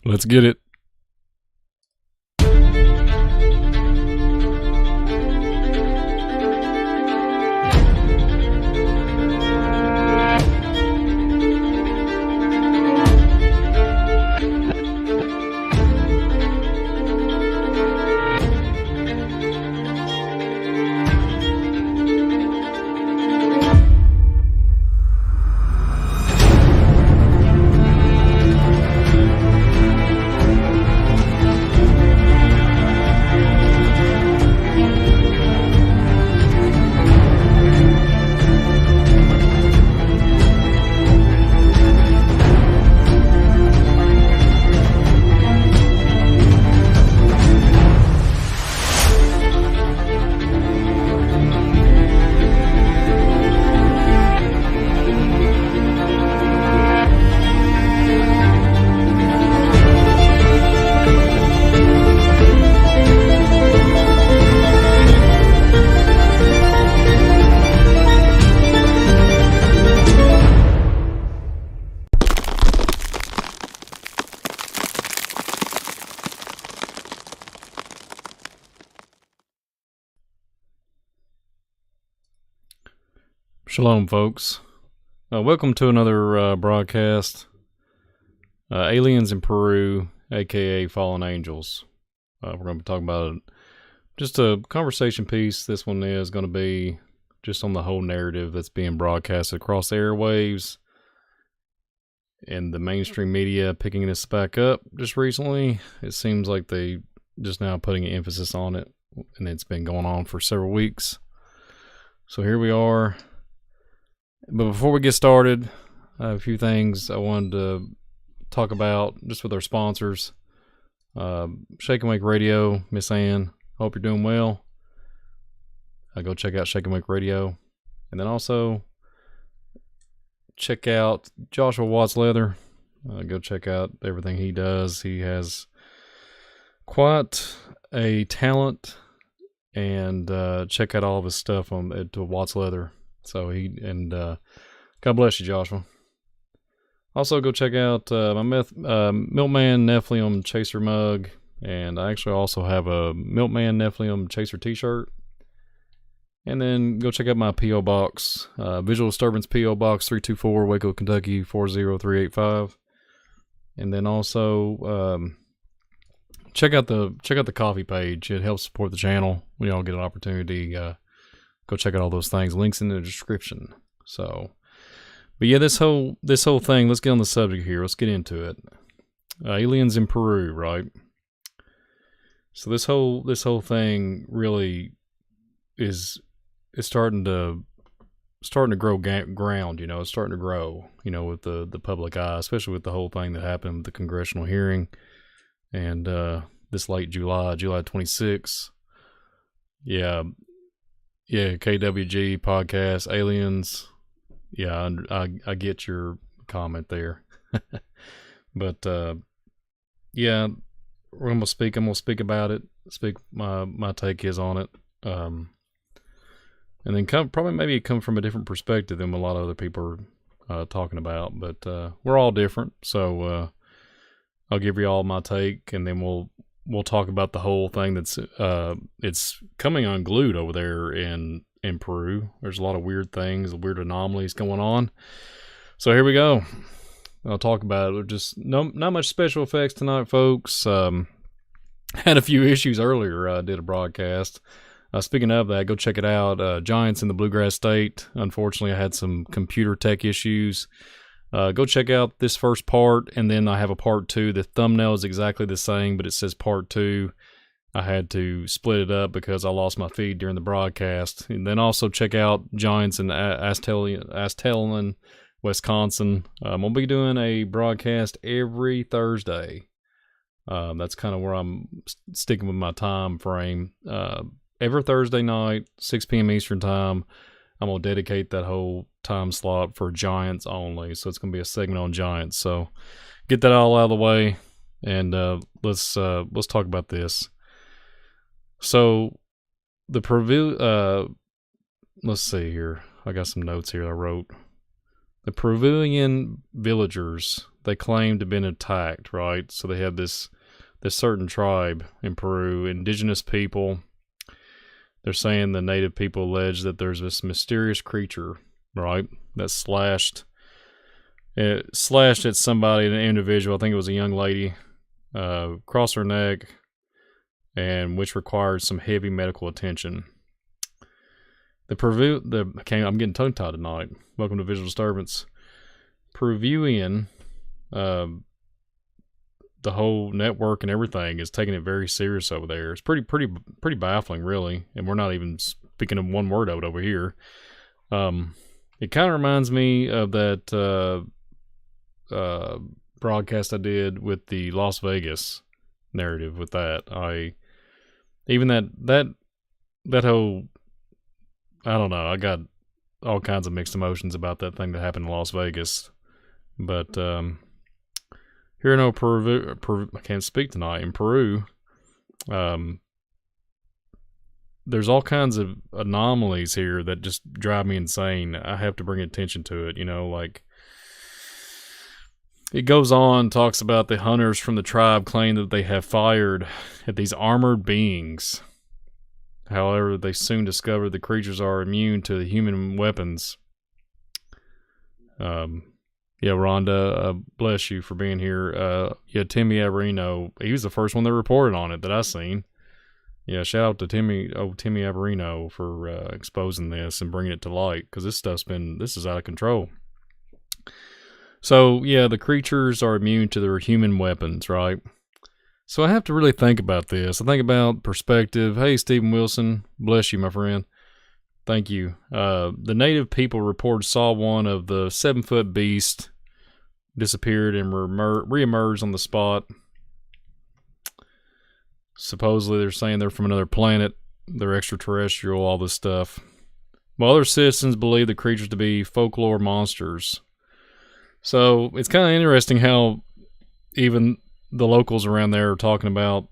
Let's get it. Shalom, folks. Welcome to another broadcast. Aliens in Peru, aka Fallen Angels. We're going to be talking about just a conversation piece. This one is going to be just on the whole narrative that's being broadcasted across the airwaves and the mainstream media picking this back up just recently. It seems like they just now putting an emphasis on it, and it's been going on for several weeks. So here we are. But before we get started, I have a few things I wanted to talk about just with our sponsors. Shake and Wake Radio, Miss Ann, hope you're doing well. Go check out Shake and Wake Radio. And then also check out Joshua Watts Leather. Go check out everything he does. He has quite a talent, and check out all of his stuff on to Watts Leather. So God bless you, Joshua. Also, go check out my Milkman Nephilim Chaser mug, and I actually also have a Milkman Nephilim Chaser t-shirt. And then go check out my P.O. Box, Visual Disturbance P.O. Box 324, Waco, Kentucky 40385. And then also check out the coffee page. It helps support the channel. We all get an opportunity. Go check out all those things. Links in the description. So, but yeah, this whole thing. Let's get on the subject here. Let's get into it. Aliens in Peru, right? So this whole thing really is starting to grow ground. You know, it's starting to grow. You know, with the public eye, especially with the whole thing that happened with the congressional hearing, and this late July 26th. Yeah. Yeah, KWG podcast, aliens. Yeah, I get your comment there. But yeah, I'm gonna speak about it. Speak my take is on it. And then maybe come from a different perspective than a lot of other people are talking about. But we're all different, so I'll give you all my take, and then we'll talk about the whole thing that's it's coming unglued over there in Peru. There's a lot of weird things, weird anomalies going on. So here we go. I'll talk about it. Just not much special effects tonight, folks. Had a few issues earlier. I did a broadcast. Speaking of that, go check it out. Giants in the Bluegrass State. Unfortunately, I had some computer tech issues. Go check out this first part, and then I have a part 2. The thumbnail is exactly the same, but it says part 2. I had to split it up because I lost my feed during the broadcast. And then also check out Giants in Aztalan, Wisconsin. I'm going to be doing a broadcast every Thursday. That's kind of where I'm sticking with my time frame. Every Thursday night, 6 p.m. Eastern time, I'm going to dedicate that whole time slot for Giants only. So it's going to be a segment on Giants. So get that all out of the way, and let's talk about this. So let's see here. I got some notes here I wrote. The Peruvian villagers, they claim to have been attacked, right? So they have this certain tribe in Peru, indigenous people. They're saying the native people allege that there's this mysterious creature, right, that slashed at somebody, an individual. I think it was a young lady, across her neck, and which required some heavy medical attention. I'm getting tongue tied tonight. Welcome to Visual Disturbance. Peruvian, the whole network and everything is taking it very serious over there. It's pretty baffling, really. And we're not even speaking of one word of it over here. It kind of reminds me of that broadcast I did with the Las Vegas narrative. With that, even that whole, I don't know. I got all kinds of mixed emotions about that thing that happened in Las Vegas. But here in Peru, I can't speak tonight. In Peru, there's all kinds of anomalies here that just drive me insane. I have to bring attention to it. Like, it goes on, talks about the hunters from the tribe claim that they have fired at these armored beings. However, they soon discover the creatures are immune to the human weapons. Yeah, Rhonda, bless you for being here. Yeah, Timmy Averino, he was the first one that reported on it that I seen. Yeah, shout out to Timmy Averino for exposing this and bringing it to light, because this is out of control. So, yeah, the creatures are immune to their human weapons, right? So I have to really think about this. I think about perspective. Hey, Stephen Wilson, bless you, my friend. Thank you. The native people reported saw one of the 7-foot beast disappeared and reemerged on the spot. Supposedly they're saying they're from another planet. They're extraterrestrial, all this stuff. While other citizens believe the creatures to be folklore monsters. So it's kind of interesting how even the locals around there are talking about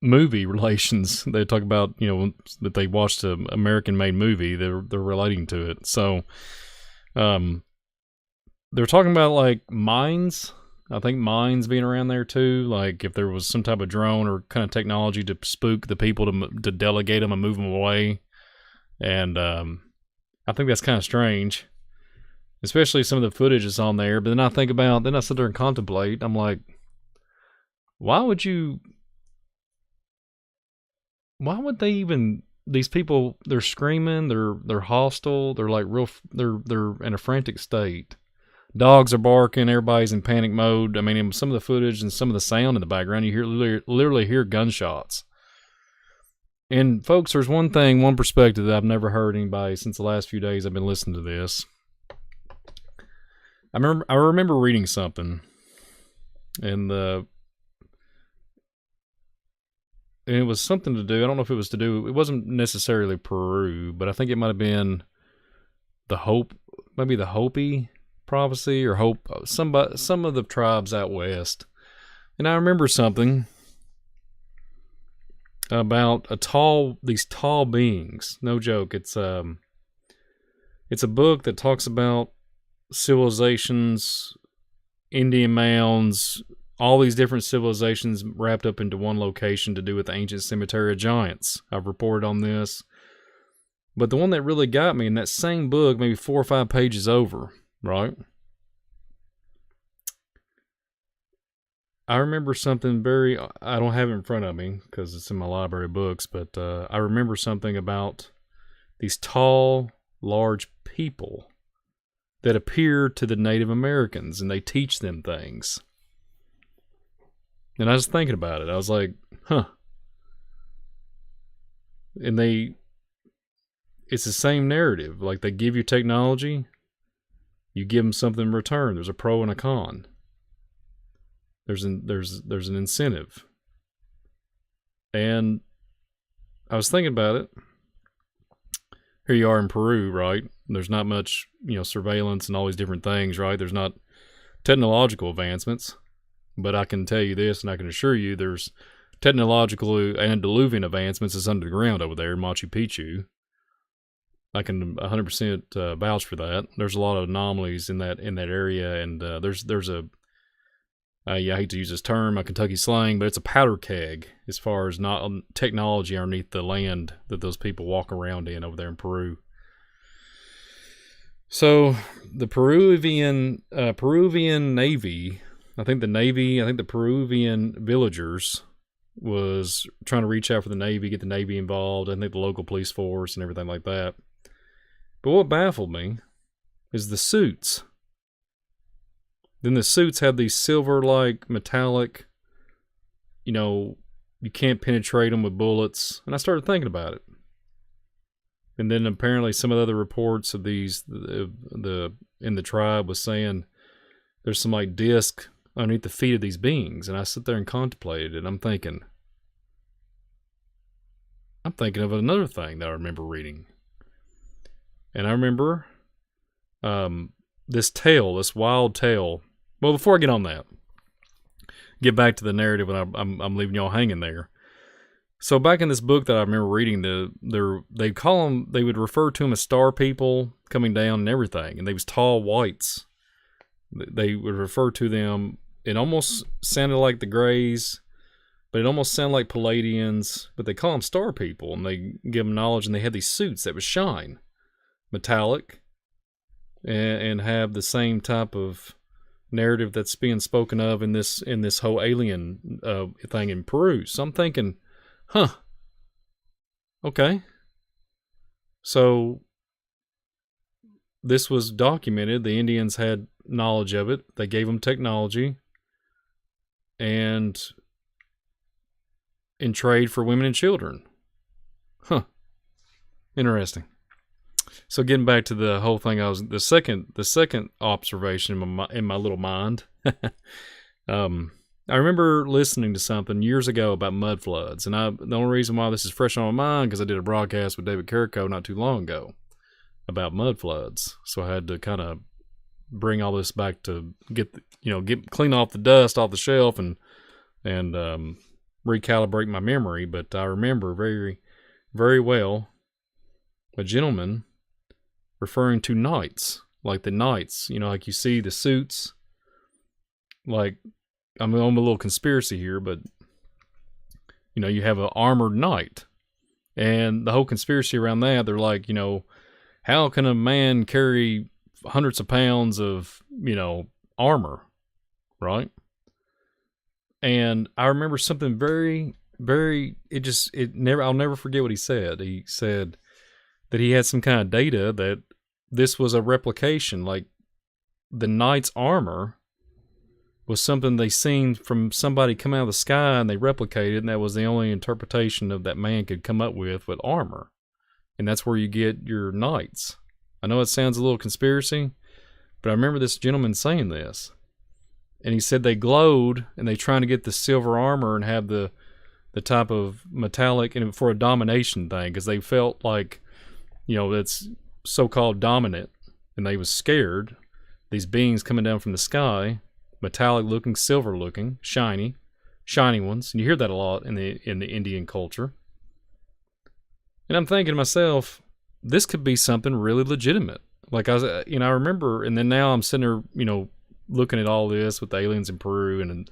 movie relations. They talk about, that they watched an American-made movie. They're relating to it. So, they're talking about, like, mines. I think mines being around there too. Like, if there was some type of drone or kind of technology to spook the people to delegate them and move them away. And I think that's kind of strange. Especially some of the footage is on there. But then I sit there and contemplate. I'm like, why would they even, these people, they're screaming, they're hostile, they're like they're in a frantic state. Dogs are barking, everybody's in panic mode. I mean, in some of the footage and some of the sound in the background, you literally hear gunshots. And folks, there's one perspective that I've never heard anybody since the last few days I've been listening to this. I remember reading something, and it was something to do. I don't know if it was to do. It wasn't necessarily Peru, but I think it might have been the Hopi prophecy or some of the tribes out west. And I remember something about these tall beings. No joke. It's a book that talks about civilizations, Indian mounds, all these different civilizations wrapped up into one location to do with the ancient cemetery of giants. I've reported on this. But the one that really got me in that same book, maybe 4 or 5 pages over, right? I remember something I don't have it in front of me because it's in my library of books, but I remember something about these tall, large people that appear to the Native Americans, and they teach them things. And I was thinking about it. I was like, huh. And it's the same narrative. Like, they give you technology, you give them something in return. There's a pro and a con. There's an incentive. And I was thinking about it. Here you are in Peru, right? There's not much, surveillance and all these different things, right? There's not technological advancements. But I can tell you this, and I can assure you there's technological antediluvian advancements that's under the ground over there in Machu Picchu. I can 100% vouch for that. There's a lot of anomalies in that area, and there's a yeah, I hate to use this term, a Kentucky slang, but it's a powder keg as far as not technology underneath the land that those people walk around in over there in Peru. So the Peruvian Navy, I think the Peruvian villagers was trying to reach out for the Navy, get the Navy involved. I think the local police force and everything like that. But what baffled me is the suits. Then the suits had these silver-like, metallic, you can't penetrate them with bullets. And I started thinking about it. And then apparently some of the other reports of these, in the tribe was saying there's some like disc underneath the feet of these beings. And I sit there and contemplated it. And I'm thinking of another thing that I remember reading. And I remember this wild tale. Well, before I get on that, get back to the narrative, and I'm leaving y'all hanging there. So back in this book that I remember reading, they would refer to them as star people coming down and everything, and they was tall whites. They would refer to them. It almost sounded like the Greys, but it almost sounded like Palladians. But they call them star people, and they give them knowledge, and they had these suits that would shine, metallic, and have the same type of narrative that's being spoken of in this whole alien thing in Peru. So I'm thinking, okay. So this was documented. The Indians had knowledge of it. They gave them technology, and in trade for women and children. Interesting. So getting back to the whole thing, the second observation in my little mind. I remember listening to something years ago about mud floods, and the only reason why this is fresh on my mind because I did a broadcast with David Carrico not too long ago about mud floods. So I had to kind of bring all this back to get clean off the dust off the shelf and recalibrate my memory. But I remember very, very well a gentleman referring to knights, like the knights, like you see the suits. Like, I'm a little conspiracy here, but you have an armored knight, and the whole conspiracy around that, they're like, how can a man carry hundreds of pounds of, armor, right? And I remember something very, very, I'll never forget what he said. He said that he had some kind of data that this was a replication, like the knight's armor was something they seen from somebody come out of the sky and they replicated, and that was the only interpretation of that man could come up with armor. And that's where you get your knights. I know it sounds a little conspiracy, but I remember this gentleman saying this. And he said they glowed and they trying to get the silver armor and have the type of metallic, and for a domination thing, because they felt like, that's so-called dominant, and they was scared. These beings coming down from the sky, metallic looking, silver looking, shiny ones. And you hear that a lot in the Indian culture. And I'm thinking to myself, this could be something really legitimate. Like I remember, and then now I'm sitting there, looking at all this with the aliens in Peru, and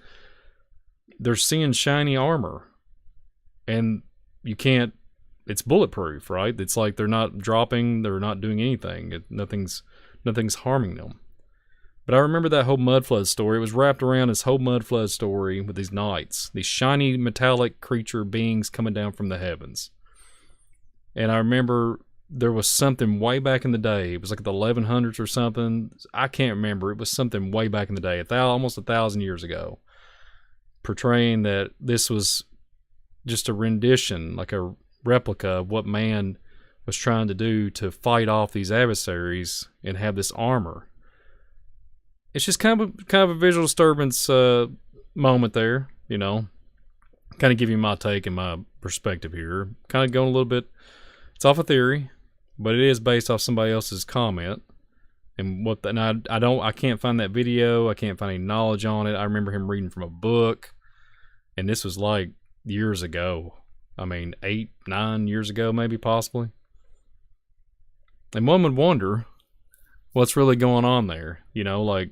they're seeing shiny armor, and it's bulletproof, right? It's like they're not dropping, they're not doing anything. Nothing's harming them. But I remember that whole mud flood story. It was wrapped around this whole mud flood story with these knights, these shiny metallic creature beings coming down from the heavens. And I remember there was something way back in the day. It was like the 1100s or something. I can't remember. It was something way back in the day, almost 1,000 years ago, portraying that this was just a rendition, like a replica of what man was trying to do to fight off these adversaries and have this armor. It's just kind of a visual disturbance moment there, Kind of give you my take and my perspective here. Kind of going a little bit. It's off a theory, but it is based off somebody else's comment. And I can't find that video. I can't find any knowledge on it. I remember him reading from a book, and this was like years ago. I mean, 8, 9 years ago, maybe, possibly. And one would wonder what's really going on there. You know, like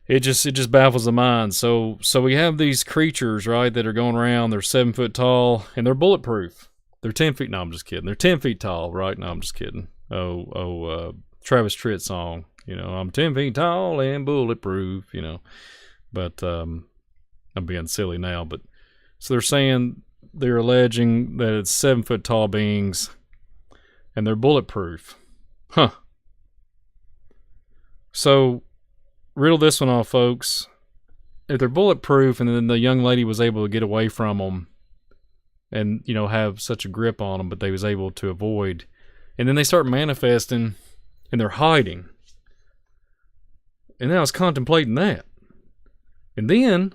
it just baffles the mind. So we have these creatures, right, that are going around. They're 7 foot tall and they're bulletproof. They're 10 feet. No, I'm just kidding. They're 10 feet tall, right? No, I'm just kidding. Travis Tritt song. You know, I'm 10 feet tall and bulletproof. You know, but I'm being silly now. But so they're alleging that it's 7 foot tall beings and they're bulletproof. Huh. So riddle this one off, folks. If they're bulletproof and then the young lady was able to get away from them and, you know, have such a grip on them, but they was able to avoid, and then they start manifesting and they're hiding. And then I was contemplating that. And then,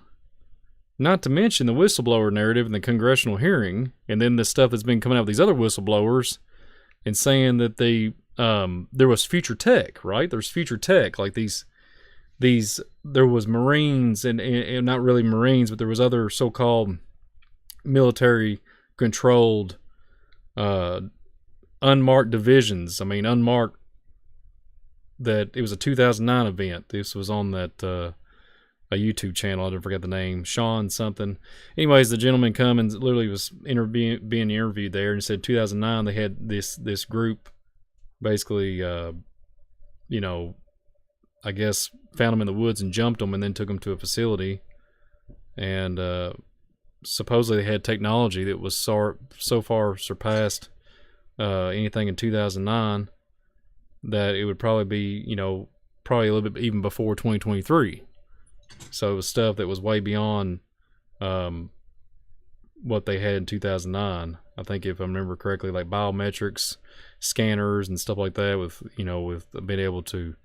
not to mention the whistleblower narrative and the congressional hearing, and then the stuff that's been coming out with these other whistleblowers and saying that there was future tech, right? There's future tech, like these there was Marines and not really Marines, but there was other so-called military controlled unmarked divisions. I mean, unmarked, that it was a 2009 event. This was on that a YouTube channel. I didn't forget the name, Sean something. Anyways, the gentleman come and literally was being interviewed there and said 2009 they had this group basically you know, I guess found them in the woods and jumped them and then took them to a facility, and supposedly they had technology that was so far surpassed anything in 2009 that it would probably be, you know, probably a little bit even before 2023. So it was stuff that was way beyond what they had in 2009. I think, if I remember correctly, like biometrics, scanners and stuff like that, with, you know, with being able to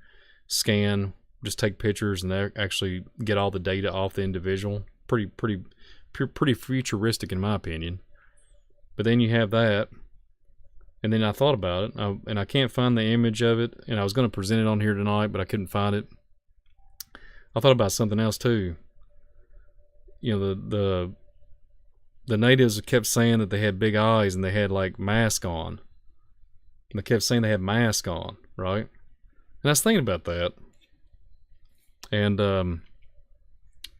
scan, just take pictures and actually get all the data off the individual. Pretty futuristic in my opinion. But then you have that, and then I thought about it, and I can't find the image of it, and I was going to present it on here tonight, but I couldn't find it. I thought about something else too. You know, the natives kept saying that they had big eyes and they had like masks on. And they kept saying they had masks on, right? And I was thinking about that. And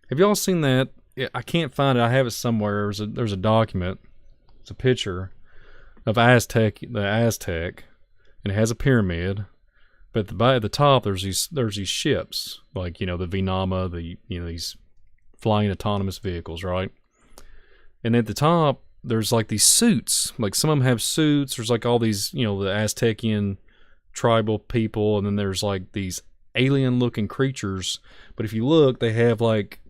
have y'all seen that? I can't find it. I have it somewhere. There's a document. It's a picture of the Aztec, and it has a pyramid. But at the top, there's these ships, like, you know, the Vinama, these flying autonomous vehicles, right? And at the top, there's like these suits. Like, some of them have suits. There's like all these, you know, the Aztecian tribal people, and then there's like these alien-looking creatures. But if you look, they have like,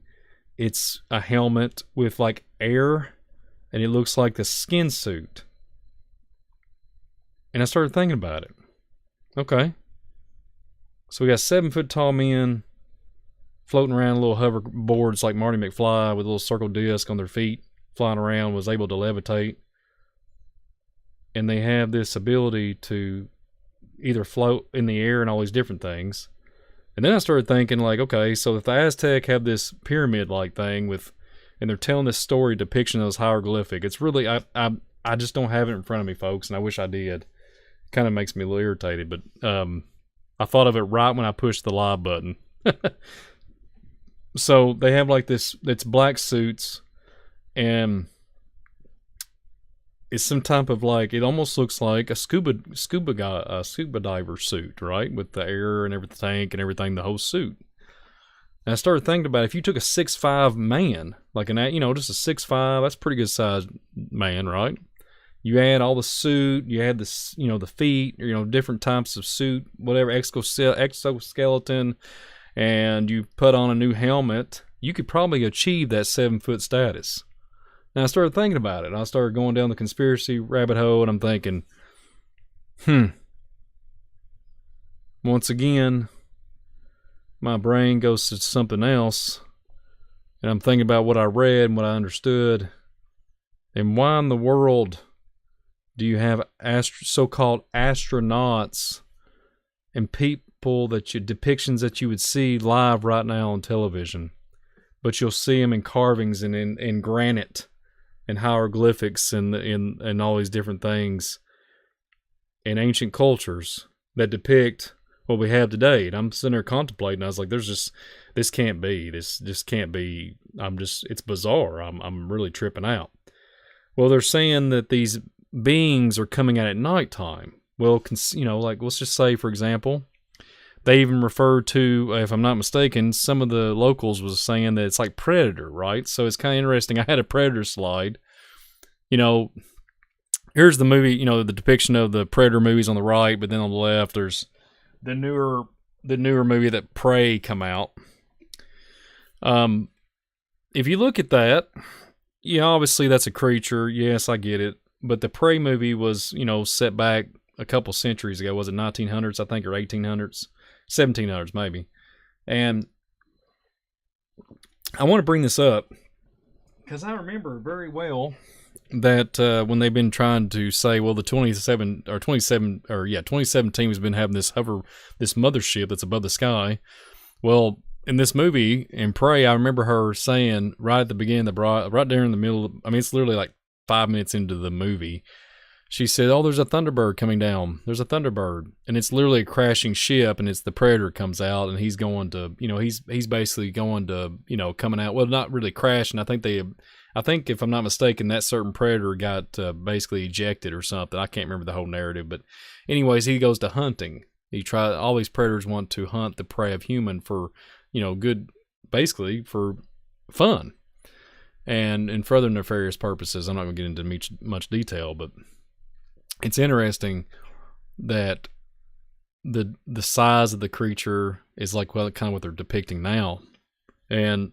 it's a helmet with like air, and it looks like the skin suit. And I started thinking about it. Okay. So we got 7 foot tall men floating around little hoverboards like Marty McFly with a little circle disc on their feet, flying around, was able to levitate. And they have this ability to either float in the air and all these different things. And then I started thinking, like, okay, so if the Aztec have this pyramid-like thing and they're telling this story depiction of those hieroglyphic, it's really, I just don't have it in front of me, folks, and I wish I did. It kind of makes me a little irritated, but I thought of it right when I pushed the live button. So they have like it's black suits, and it's some type of, like, it almost looks like a scuba diver suit, right? With the air and everything, tank and everything, the whole suit. And I started thinking about, if you took a 6'5" man, like just a 6'5", that's a pretty good sized man, right? You add all the suit, you add this, the feet, different types of suit, whatever, exoskeleton, and you put on a new helmet, you could probably achieve that 7 foot status. And I started thinking about it, and I started going down the conspiracy rabbit hole, and I'm thinking, once again, my brain goes to something else, and I'm thinking about what I read and what I understood, and why in the world do you have so-called astronauts and people depictions that you would see live right now on television, but you'll see them in carvings and in granite and hieroglyphics and all these different things. in ancient cultures that depict what we have today. And I'm sitting there contemplating. I was like, this can't be. This just can't be. It's bizarre. I'm really tripping out. Well, they're saying that these beings are coming out at nighttime. Well, like, let's just say, for example, they even referred to, if I'm not mistaken, some of the locals was saying that it's like Predator, right? So it's kind of interesting. I had a Predator slide. Here's the movie, the depiction of the Predator movies on the right, but then on the left, there's the newer movie that Prey come out. If you look at that, obviously that's a creature. Yes, I get it. But the Prey movie was, set back a couple centuries ago. Was it 1900s, I think, or 1800s? 1700s, maybe. And I want to bring this up because I remember very well that when they've been trying to say, well, the 2017 has been having this mothership that's above the sky. Well, in this movie, in Prey, I remember her saying right at the beginning, right there in the middle, it's literally like 5 minutes into the movie, she said, oh, there's a Thunderbird coming down. There's a Thunderbird. And it's literally a crashing ship, and it's the Predator comes out, and he's going to, he's basically going to, coming out. Well, not really crashing. I think if I'm not mistaken, that certain Predator got basically ejected or something. I can't remember the whole narrative. But anyways, he goes to hunting. All these Predators want to hunt the prey of human for, good, basically for fun. And for other nefarious purposes. I'm not going to get into much detail, but it's interesting that the size of the creature is like, well, kind of what they're depicting now. And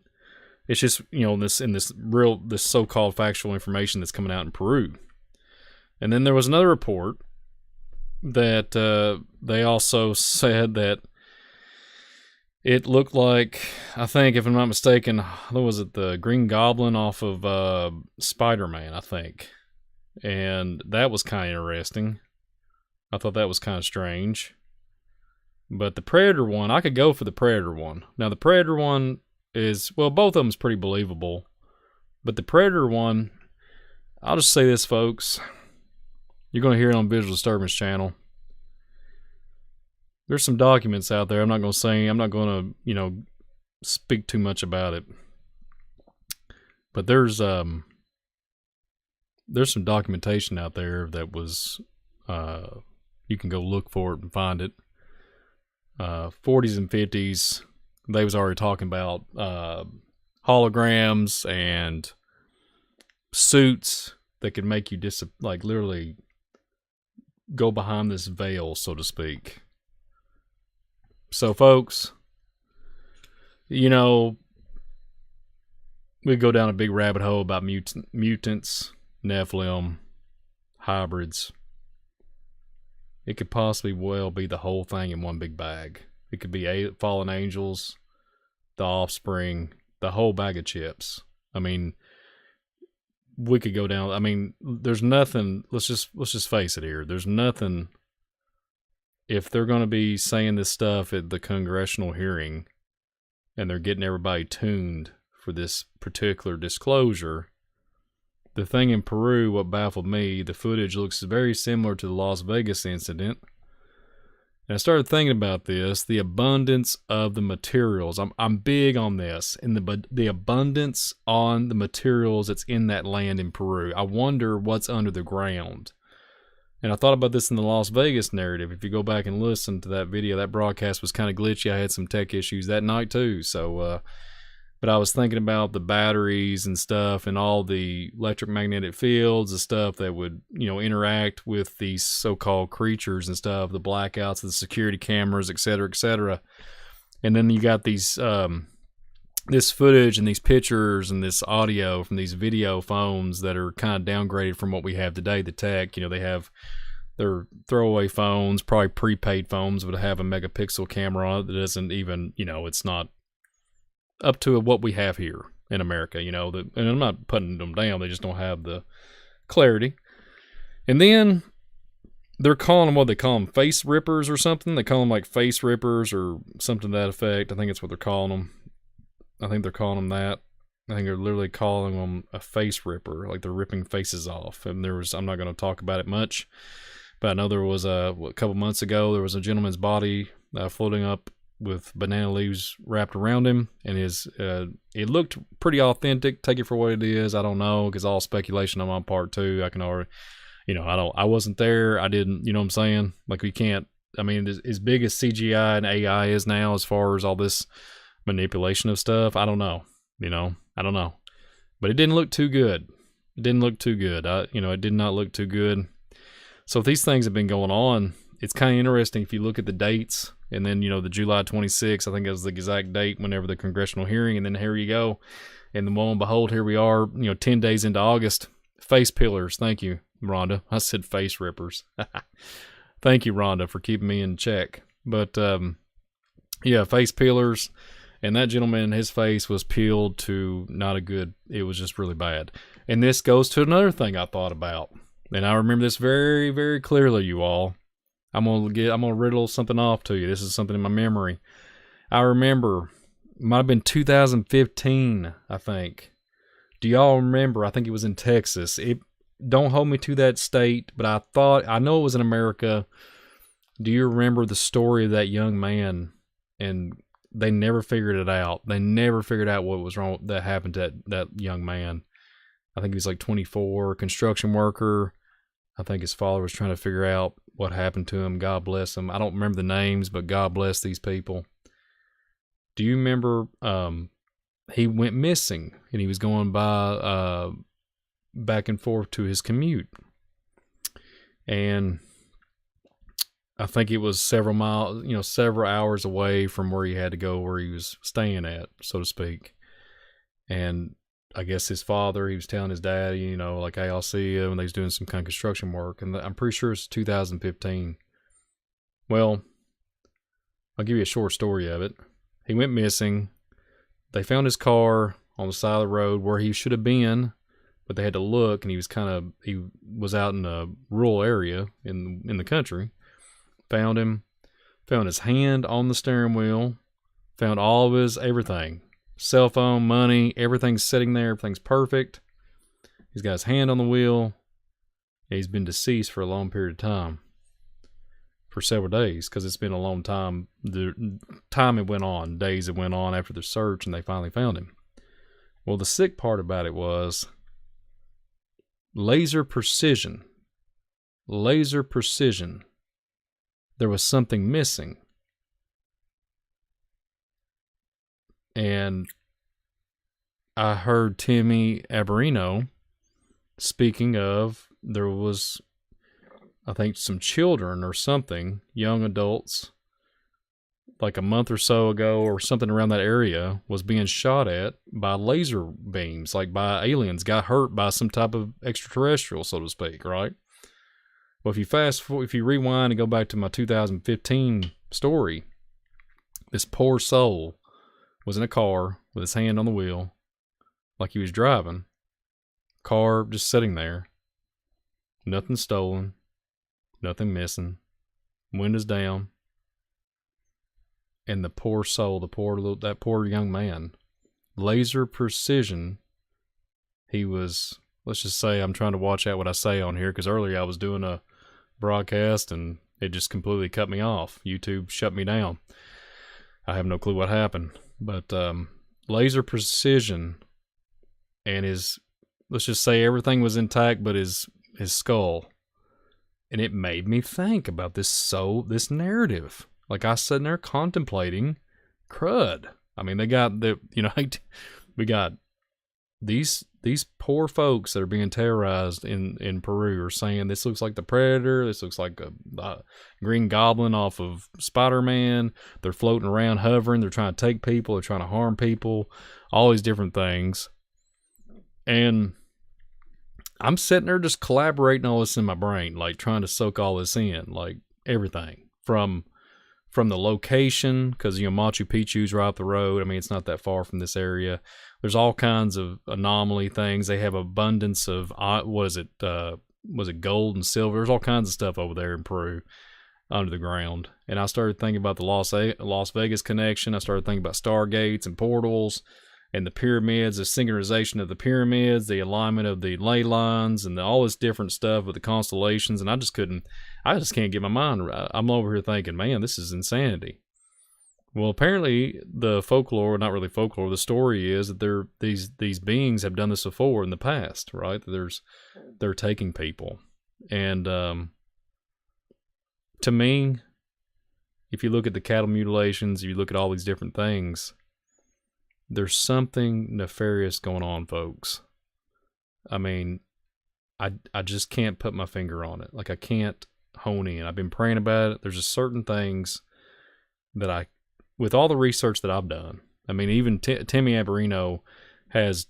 it's just, this so-called factual information that's coming out in Peru. And then there was another report that they also said that it looked like, I think, if I'm not mistaken, what was it, the Green Goblin off of Spider-Man, I think. And that was kind of interesting. I thought that was kind of strange. But the Predator one, I could go for the Predator one. Now, the Predator one is, well, both of them is pretty believable. But the Predator one, I'll just say this, folks. You're going to hear it on Visual Disturbance channel. There's some documents out there. I'm not going to, speak too much about it. But there's some documentation out there that was, you can go look for it and find it. 40s and 50s, they was already talking about holograms and suits that could make you literally go behind this veil, so to speak. So, folks, we go down a big rabbit hole about mutants, Nephilim, hybrids. It could possibly well be the whole thing in one big bag. It could be fallen angels, the offspring, the whole bag of chips. We could go down. There's nothing. Let's just face it here. There's nothing. If they're going to be saying this stuff at the congressional hearing, and they're getting everybody tuned for this particular disclosure, the thing in Peru, what baffled me, the footage looks very similar to the Las Vegas incident. And I started thinking about this, the abundance of the materials. I'm big on this, and the abundance on the materials that's in that land in Peru. I wonder what's under the ground. And I thought about this in the Las Vegas narrative. If you go back and listen to that video, that broadcast was kind of glitchy. I had some tech issues that night too. So, but I was thinking about the batteries and stuff and all the electromagnetic fields, the stuff that would, interact with these so-called creatures and stuff, the blackouts, the security cameras, et cetera, et cetera. And then you got these, this footage and these pictures and this audio from these video phones that are kind of downgraded from what we have today, the tech. They have their throwaway phones, probably prepaid phones, would have a megapixel camera on it that doesn't even, it's not up to what we have here in America, and I'm not putting them down, they just don't have the clarity. And then they're calling them, what they call them, face rippers or something. They call them like face rippers or something to that effect. I think that's what they're calling them. I think they're calling them that. I think they're literally calling them a face ripper, like they're ripping faces off. And I'm not going to talk about it much, But I know there was a couple months ago, there was a gentleman's body floating up with banana leaves wrapped around him, and it looked pretty authentic. Take it for what it is. I don't know, because all speculation on my part too. I can already, I wasn't there. I didn't, you know what I'm saying? Like, we can't. I mean, as big as CGI and AI is now, as far as all this manipulation of stuff, I don't know. I don't know. But it didn't look too good. It didn't look too good. It did not look too good. So if these things have been going on, it's kind of interesting if you look at the dates, and then, the July 26th, I think that was the exact date whenever the congressional hearing, and then here you go. And then lo and behold, here we are, 10 days into August. Face pillars. Thank you, Rhonda. I said face rippers. Thank you, Rhonda, for keeping me in check. But, face peelers. And that gentleman, his face was peeled to not a good, it was just really bad. And this goes to another thing I thought about. And I remember this very, very clearly, you all. I'm gonna riddle something off to you. This is something in my memory. I remember, it might have been 2015, I think. Do y'all remember? I think it was in Texas. Don't hold me to that state, but I know it was in America. Do you remember the story of that young man? And they never figured it out. They never figured out what was wrong that happened to that young man. I think he was like 24, construction worker. I think his father was trying to figure out what happened to him. God bless him. I don't remember the names, but God bless these people. Do you remember he went missing, and he was going by back and forth to his commute. And I think it was several miles, several hours away from where he had to go, where he was staying at, so to speak. And I guess his father, he was telling his dad, like, hey, I'll see you, and they was doing some kind of construction work. And I'm pretty sure it's 2015. Well, I'll give you a short story of it. He went missing. They found his car on the side of the road where he should have been, but they had to look, and he was out in a rural area in the country. Found him, found his hand on the steering wheel, found all of his everything. Cell phone, money, everything's sitting there, everything's perfect. He's got his hand on the wheel. He's been deceased for a long period of time. For several days, because it's been a long time. The time it went on, days it went on after the search, and they finally found him. Well, the sick part about it was laser precision. Laser precision. There was something missing. And I heard Timmy Abarino speaking of, there was, I think, some children or something, young adults, like a month or so ago or something around that area, was being shot at by laser beams, like by aliens, got hurt by some type of extraterrestrial, so to speak, right? Well, if you rewind and go back to my 2015 story, this poor soul was in a car with his hand on the wheel, like he was driving. Car just sitting there. Nothing stolen. Nothing missing. Windows down. And the poor soul, that poor young man, laser precision. He was, let's just say, I'm trying to watch out what I say on here, because earlier I was doing a broadcast and it just completely cut me off. YouTube shut me down. I have no clue what happened. But laser precision, and let's just say everything was intact but his skull. And it made me think about this narrative. Like, I sitting there contemplating crud. I mean, we got these poor folks that are being terrorized in Peru are saying this looks like the Predator, this looks like a Green Goblin off of Spider-Man. They're floating around, hovering, they're trying to take people, they're trying to harm people, all these different things. And I'm sitting there just collaborating all this in my brain, like trying to soak all this in, like everything from the location, because Machu Picchu's right up the road. I mean, it's not that far from this area. There's all kinds of anomaly things. They have abundance of was it gold and silver? There's all kinds of stuff over there in Peru under the ground. And I started thinking about the Las Vegas connection. I started thinking about stargates and portals. and the pyramids, the synchronization of the pyramids, the alignment of the ley lines, and all this different stuff with the constellations. And I just can't get my mind right. I'm over here thinking, man, this is insanity. Well, apparently the folklore, not really folklore, the story is that these beings have done this before in the past, right? They're taking people. And to me, if you look at the cattle mutilations, you look at all these different things, there's something nefarious going on, folks. I mean, I just can't put my finger on it. Like, I can't hone in. I've been praying about it. There's just certain things that with all the research that I've done, I mean, even Timmy Amberino has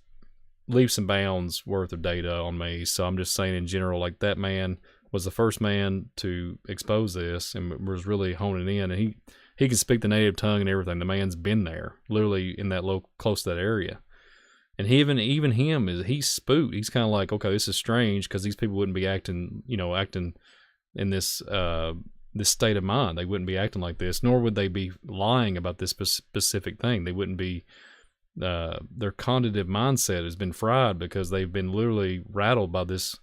leaps and bounds worth of data on me. So I'm just saying in general, like, that man was the first man to expose this and was really honing in. And he can speak the native tongue and everything. The man's been there, literally in that close to that area. And even him, he's spooked. He's kind of like, okay, this is strange, because these people wouldn't be acting in this this state of mind. They wouldn't be acting like this, nor would they be lying about this specific thing. They wouldn't be, their cognitive mindset has been fried because they've been literally rattled by this,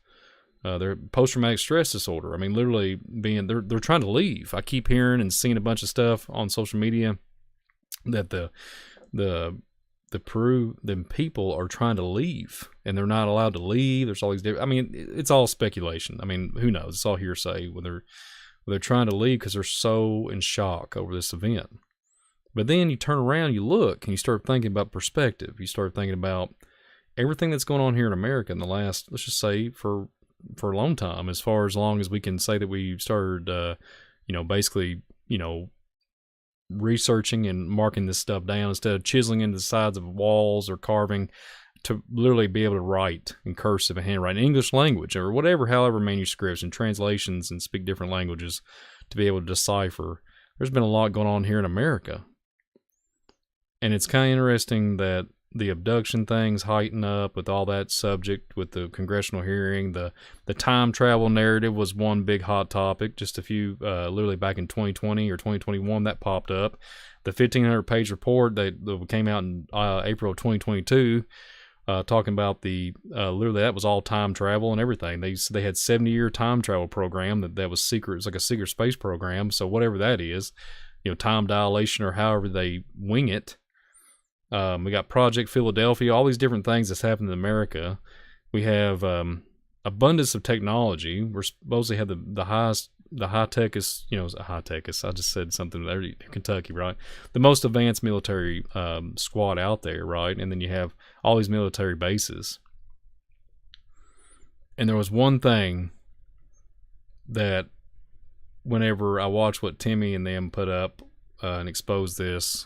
their post-traumatic stress disorder. I mean, literally they're trying to leave. I keep hearing and seeing a bunch of stuff on social media that the Peru, the people are trying to leave, and they're not allowed to leave. There's all these different, I mean, it's all speculation. I mean, who knows? It's all hearsay when they're trying to leave because they're so in shock over this event. But then you turn around, you look, and you start thinking about perspective. You start thinking about everything that's going on here in America in the last, let's just say, for a long time, as long as we can say that we started, basically, researching and marking this stuff down instead of chiseling into the sides of walls or carving, to literally be able to write in cursive and handwrite in English language or whatever, however, manuscripts and translations, and speak different languages to be able to decipher. There's been a lot going on here in America. And it's kind of interesting that the abduction things heighten up with all that subject with the congressional hearing. The time travel narrative was one big hot topic just a few, literally back in 2020 or 2021, that popped up. The 1,500-page report that came out in April of 2022, talking about literally that was all time travel and everything. They had 70-year time travel program that was secret. It's like a secret space program. So whatever that is, time dilation or however they wing it. We got Project Philadelphia, all these different things that's happened in America. We have abundance of technology. We're supposedly have the high-techest, high-techest, I just said something there, Kentucky, right? The most advanced military squad out there, right? And then you have all these military bases. And there was one thing that whenever I watched what Timmy and them put up and exposed this,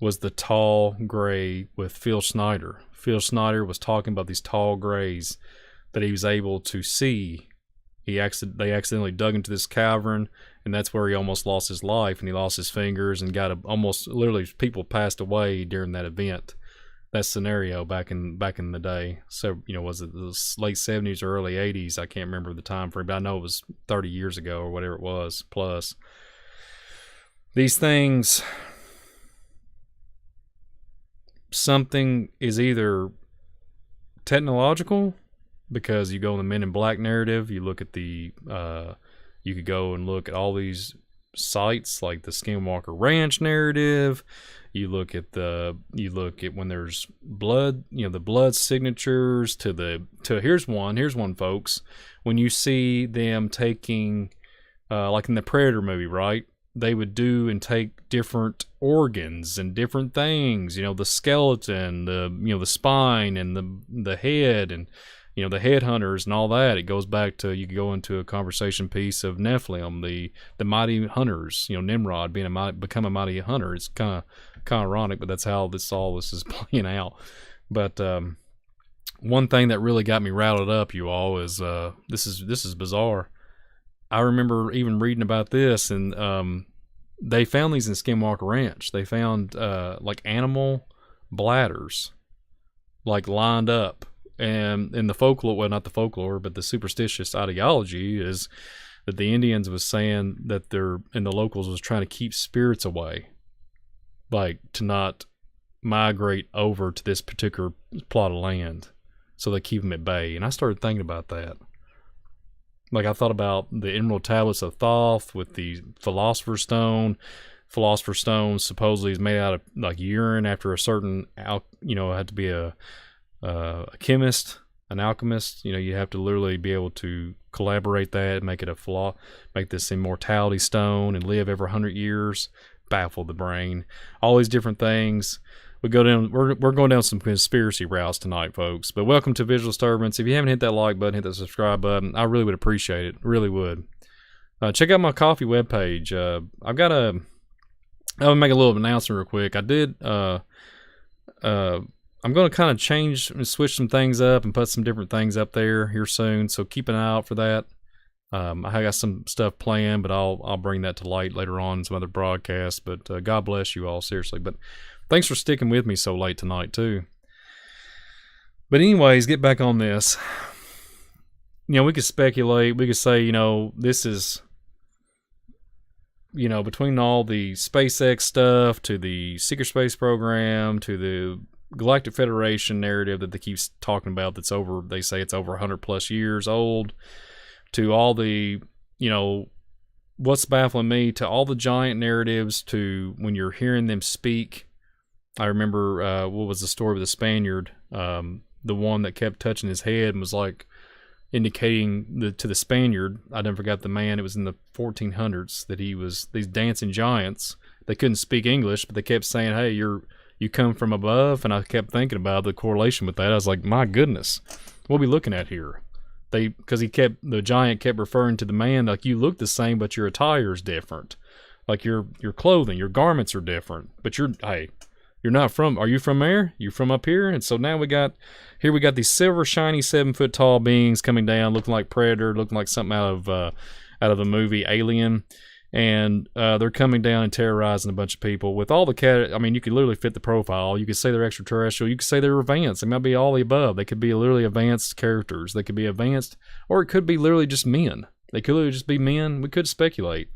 was the tall gray with Phil Snyder. Phil Snyder was talking about these tall grays that he was able to see. They accidentally dug into this cavern, and that's where he almost lost his life, and he lost his fingers and almost literally people passed away during that event. That scenario back in the day. So, was it the late 70s or early 80s? I can't remember the time frame, but I know it was 30 years ago or whatever it was plus. These things, something is either technological, because you go in the Men in Black narrative, you look at you could go and look at all these sites like the Skinwalker Ranch narrative. You look at when there's blood, the blood signatures here's one, folks. When you see them taking, like in the Predator movie, right? They would do and take different organs and different things, the skeleton, the spine and the head and, the headhunters and all that. It goes back to, you could go into a conversation piece of Nephilim, the mighty hunters, Nimrod become a mighty hunter. It's kind of ironic, but that's how this is playing out. But one thing that really got me rattled up, you all, is this is bizarre. I remember even reading about this, and they found these in Skinwalker Ranch. They found like animal bladders, like lined up. And in the folklore, well, not the folklore, but the superstitious ideology is that the Indians was saying that and the locals was trying to keep spirits away, like to not migrate over to this particular plot of land, so they keep them at bay. And I started thinking about that. Like, I thought about the Emerald Tablets of Thoth with the Philosopher's Stone. Philosopher's Stone supposedly is made out of like urine after a certain, had to be a chemist, an alchemist. You have to literally be able to collaborate that, make it make this immortality stone and live every 100 years. Baffle the brain. All these different things. We're going down some conspiracy routes tonight, folks. But welcome to Visual Disturbance. If you haven't hit that like button, hit that subscribe button. I really would appreciate it. Really would. Check out my coffee webpage. I'll make a little announcement real quick. I'm going to kind of change and switch some things up and put some different things up there here soon. So keep an eye out for that. I got some stuff planned, but I'll bring that to light later on in some other broadcasts. But God bless you all, seriously. But thanks for sticking with me so late tonight too. But anyways, get back on this. We could speculate. We could say, this is, between all the SpaceX stuff to the secret space program to the Galactic Federation narrative that they keep talking about, they say it's over 100 plus years old, to all the, what's baffling me, to all the giant narratives, to when you're hearing them speak. I remember, what was the story with the Spaniard, the one that kept touching his head and was like indicating to the Spaniard, I never forgot the man, it was in the 1400s, that he was these dancing giants. They couldn't speak English, but they kept saying, hey, you come from above. And I kept thinking about the correlation with that. I was like, my goodness, what are we looking at here? Because the giant kept referring to the man like, you look the same, but your attire is different. Like your clothing, your garments are different, but you're not from, are you from there? You from up here? And so now we got these silver shiny 7 foot tall beings coming down, looking like Predator, looking like something out of the movie Alien. And they're coming down and terrorizing a bunch of people with all the you could literally fit the profile. You could say they're extraterrestrial. You could say they're advanced. They might be all the above. They could be literally advanced characters. They could be advanced, or it could be literally just men. They could literally just be men. We could speculate.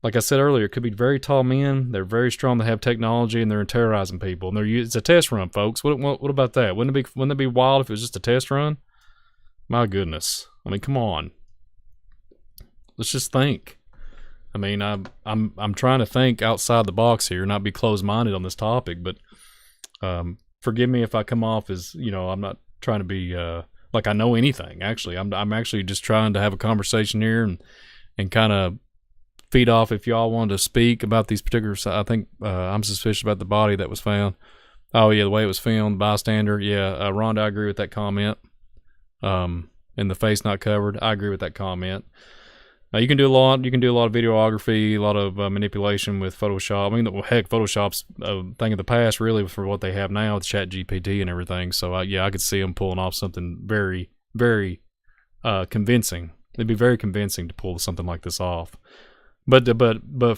Like I said earlier, it could be very tall men. They're very strong. They have technology, and they're terrorizing people. And it's a test run, folks. What about that? Wouldn't it be wild if it was just a test run? My goodness. Come on. Let's just think. I'm trying to think outside the box here, not be closed-minded on this topic. But forgive me if I come off as, I'm not trying to be like I know anything. Actually, I'm actually just trying to have a conversation here and kind of feed off if y'all wanted to speak about these particular. I think I'm suspicious about the body that was found. Oh yeah, the way it was filmed, bystander. Yeah, Rhonda, I agree with that comment. And the face not covered, I agree with that comment. You can do a lot. You can do a lot of videography, a lot of manipulation with Photoshop. Heck, Photoshop's a thing of the past, really, for what they have now with ChatGPT and everything. So I could see them pulling off something very, very convincing. It'd be very convincing to pull something like this off. But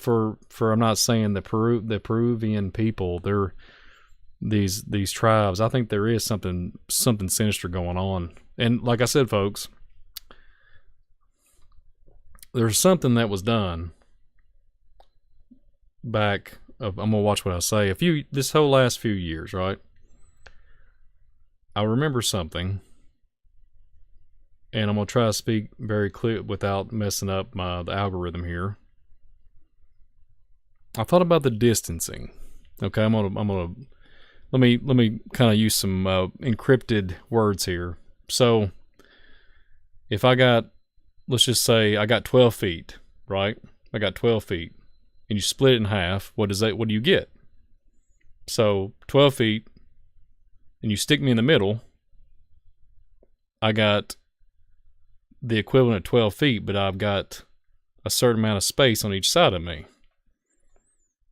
for I'm not saying the Peruvian people, they're these tribes. I think there is something sinister going on. And like I said, folks, there's something that was done back. I'm gonna watch what I say. This whole last few years, right? I remember something, and I'm gonna try to speak very clear without messing up the algorithm here. I thought about the distancing. Okay, I'm gonna let me kind of use some encrypted words here. So if let's just say I got 12 feet, right? I got 12 feet, and you split it in half. What do you get? So 12 feet, and you stick me in the middle. I got the equivalent of 12 feet, but I've got a certain amount of space on each side of me.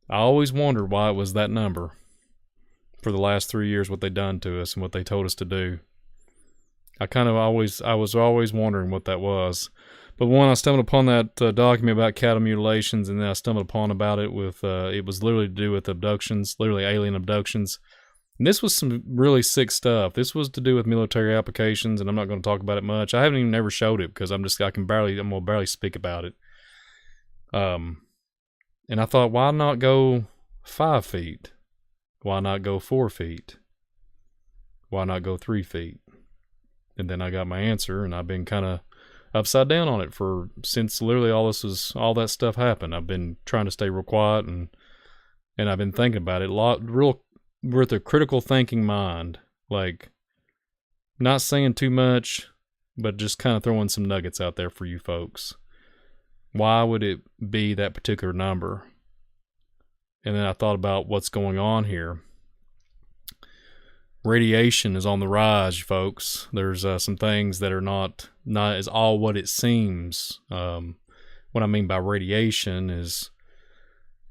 I always wondered why it was that number for the last 3 years, what they done to us and what they told us to do. I was always wondering what that was. But when I stumbled upon that document about cattle mutilations, and then I stumbled upon about it with, it was literally to do with abductions, literally alien abductions. And this was some really sick stuff. This was to do with military applications, and I'm not going to talk about it much. I haven't even ever showed it because I'm going to barely speak about it. And I thought, why not go 5 feet? Why not go 4 feet? Why not go 3 feet? And then I got my answer, and I've been kind of upside down on it since literally all that stuff happened. I've been trying to stay real quiet, and I've been thinking about it a lot, real with a critical thinking mind, like not saying too much, but just kind of throwing some nuggets out there for you folks. Why would it be that particular number? And then I thought about what's going on here. Radiation is on the rise, folks. There's some things that are not as all what it seems. What I mean by radiation is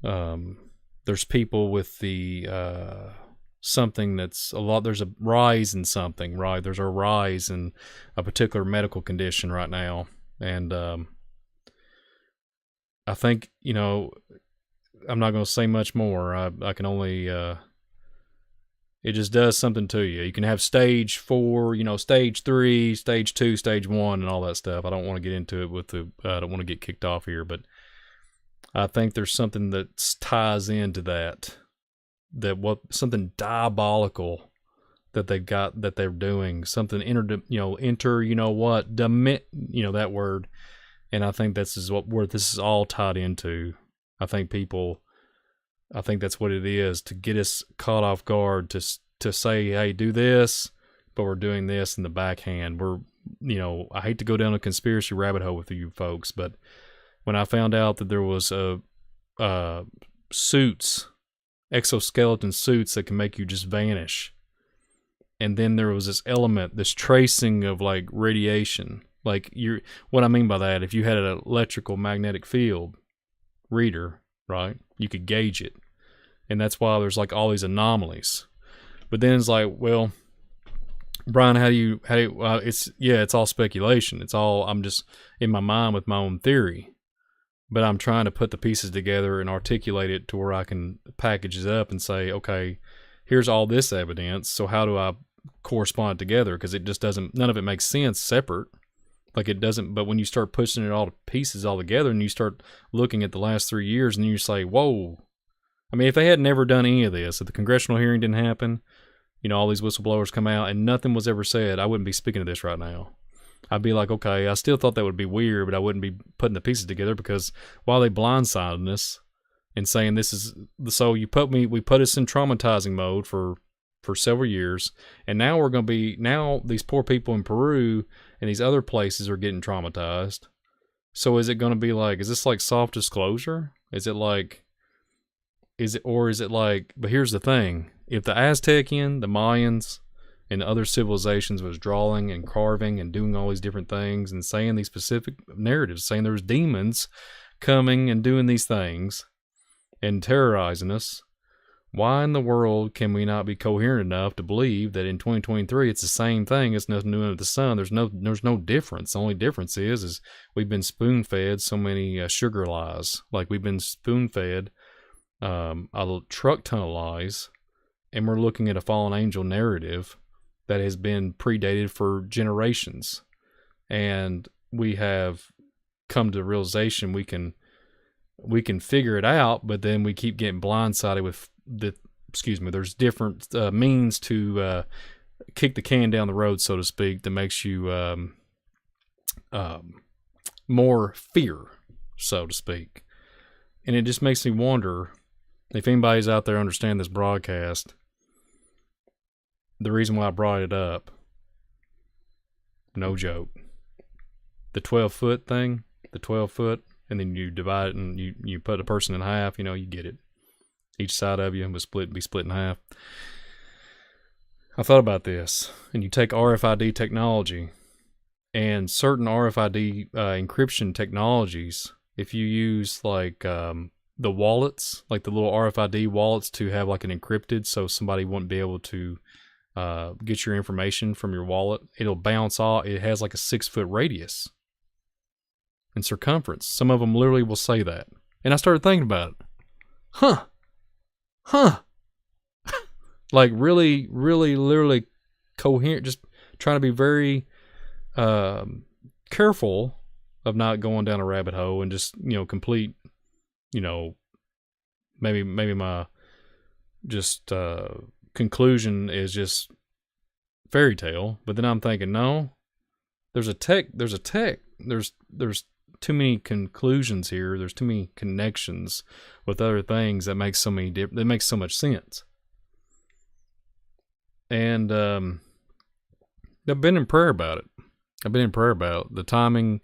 there's people with the something that's a lot. There's a rise in something, right? There's a rise in a particular medical condition right now, and I think, you know, I'm not going to say much more. I can only it just does something to you. You can have stage 4, you know, stage 3, stage 2, stage 1, and all that stuff. I don't want to get into it I don't want to get kicked off here, but I think there's something that ties into something diabolical that they're doing, something that word. And I think this is where this is all tied into. I think that's what it is, to get us caught off guard, to say, hey, do this, but we're doing this in the backhand. I hate to go down a conspiracy rabbit hole with you folks, but when I found out that there was exoskeleton suits that can make you just vanish, and then there was this element, this tracing of like radiation, like what I mean by that, if you had an electrical magnetic field reader, right, you could gauge it, and that's why there's like all these anomalies. But then it's like, well, Brian, it's all speculation. I'm just in my mind with my own theory, but I'm trying to put the pieces together and articulate it to where I can package it up and say, okay, here's all this evidence, so how do I correspond it together? Because it just none of it makes sense separate. Like it doesn't, but when you start pushing it all to pieces all together and you start looking at the last 3 years and you say, whoa. I mean, if they had never done any of this, if the congressional hearing didn't happen, you know, all these whistleblowers come out and nothing was ever said, I wouldn't be speaking of this right now. I'd be like, okay, I still thought that would be weird, but I wouldn't be putting the pieces together, because while they blindsided us and saying this is, so we put us in traumatizing mode for several years, and now these poor people in Peru and these other places are getting traumatized. So is this like soft disclosure? Is it like, but here's the thing, if the Aztecian, the Mayans, and other civilizations was drawing and carving and doing all these different things and saying these specific narratives, saying there was demons coming and doing these things and terrorizing us, why in the world can we not be coherent enough to believe that in 2023 it's the same thing? It's nothing new under the sun. There's no difference. The only difference is we've been spoon-fed so many sugar lies. Like we've been spoon-fed a truck ton of lies, and we're looking at a fallen angel narrative that has been predated for generations. And we have come to the realization we can figure it out, but then we keep getting blindsided with there's different means to kick the can down the road, so to speak, that makes you more fear, so to speak. And it just makes me wonder if anybody's out there understand this broadcast. The reason why I brought it up, no joke, the 12-foot thing, and then you divide it and you put a person in half, you get it. Each side of you would be split in half. I thought about this, and you take RFID technology and certain RFID encryption technologies. If you use like the wallets, like the little RFID wallets, to have like an encrypted, so somebody wouldn't be able to get your information from your wallet, it'll bounce off. It has like a 6-foot radius in circumference. Some of them literally will say that. And I started thinking about it. Huh. Like really, really, literally coherent, just trying to be very careful of not going down a rabbit hole and just, complete, maybe my just conclusion is just fairy tale. But then I'm thinking, no, there's too many conclusions here. There's too many connections with other things that makes so much sense. And I've been in prayer about it. The timing.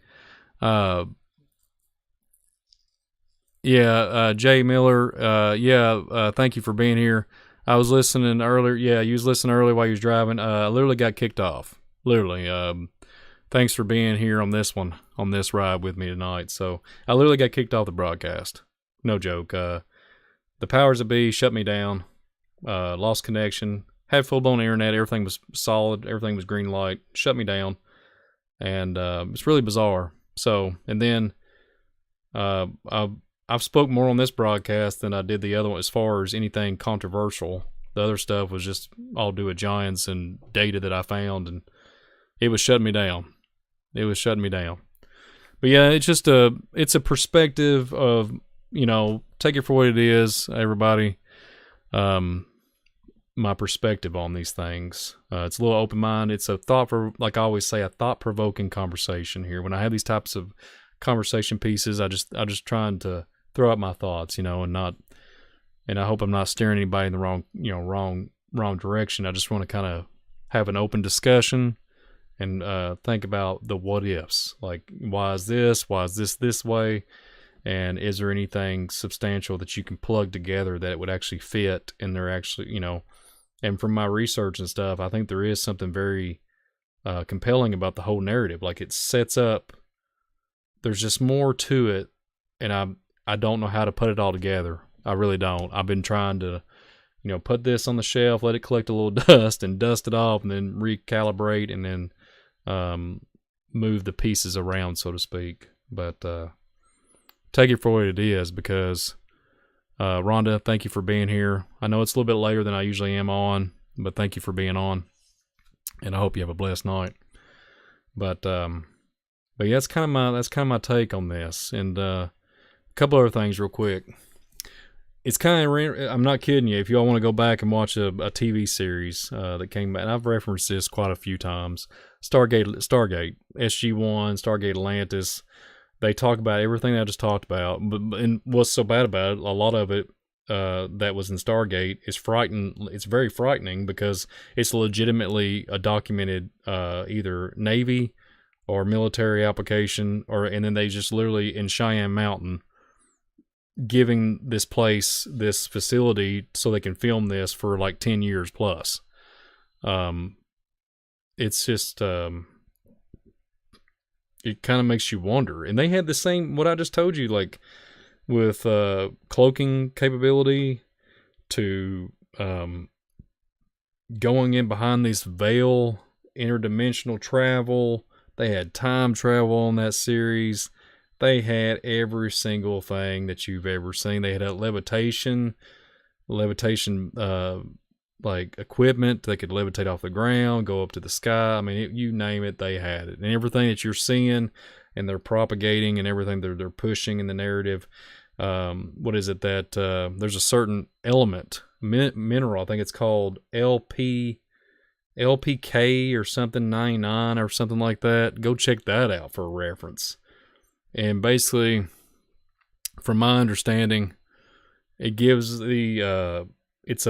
Jay Miller. Thank you for being here. I was listening earlier. Yeah, you was listening earlier while you was driving. I literally got kicked off. Literally. Thanks for being here on this ride with me tonight. So I literally got kicked off the broadcast. No joke. The powers that be shut me down. Lost connection. Had full-blown internet. Everything was solid. Everything was green light. Shut me down. And it's really bizarre. So, and then I've spoke more on this broadcast than I did the other one as far as anything controversial. The other stuff was just all due to giants and data that I found, and it was shutting me down. But yeah, it's a perspective of, take it for what it is, everybody. My perspective on these things. It's a little open-minded. It's a like I always say, a thought-provoking conversation here. When I have these types of conversation pieces, I just trying to throw out my thoughts, and I hope I'm not steering anybody in the wrong direction. I just want to kind of have an open discussion and think about the what ifs. Like, why is this this way? And is there anything substantial that you can plug together that it would actually fit? And they're actually, and from my research and stuff, I think there is something very compelling about the whole narrative. Like, it sets up, there's just more to it, and I don't know how to put it all together. I really don't. I've been trying to, put this on the shelf, let it collect a little dust and dust it off, and then recalibrate, and then move the pieces around, so to speak. But take it for what it is, because Rhonda, thank you for being here. I know it's a little bit later than I usually am on, but thank you for being on, and I hope you have a blessed night. But yeah, that's kind of my take on this, and a couple other things real quick. It's kind of, I'm not kidding you, if you all want to go back and watch a TV series that came back, and I've referenced this quite a few times, Stargate, SG-1, Stargate Atlantis. They talk about everything I just talked about, and what's so bad about it, a lot of it that was in Stargate is it's very frightening, because it's legitimately a documented either Navy or military application, and then they just literally in Cheyenne Mountain giving this facility so they can film this for like 10 years plus. It's just it kind of makes you wonder. And they had the same, what I just told you, like with cloaking capability to going in behind this veil, interdimensional travel. They had time travel on that series. They had every single thing that you've ever seen. They had a levitation like equipment. They could levitate off the ground, go up to the sky. I mean, you name it, they had it. And everything that you're seeing and they're propagating and everything they're pushing in the narrative. What is it that there's a certain element, mineral, I think it's called LPK or something 99 or something like that. Go check that out for a reference. And basically, from my understanding, it gives the it's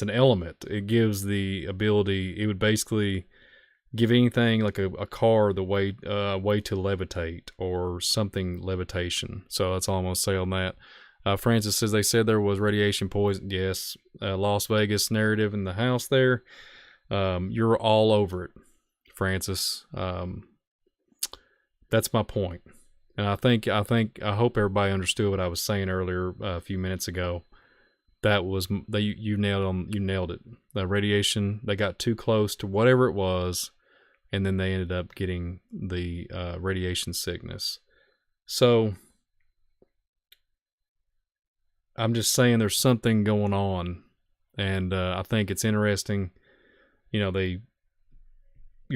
an element. It gives the ability. It would basically give anything like a car the way to levitate or something levitation. So that's all I'm gonna say on that. Francis says they said there was radiation poison. Yes, Las Vegas narrative in the house there. You're all over it, Francis. That's my point. And I hope everybody understood what I was saying earlier a few minutes ago. That was you nailed it. The radiation, they got too close to whatever it was, and then they ended up getting the radiation sickness. So I'm just saying there's something going on, and I think it's interesting. You're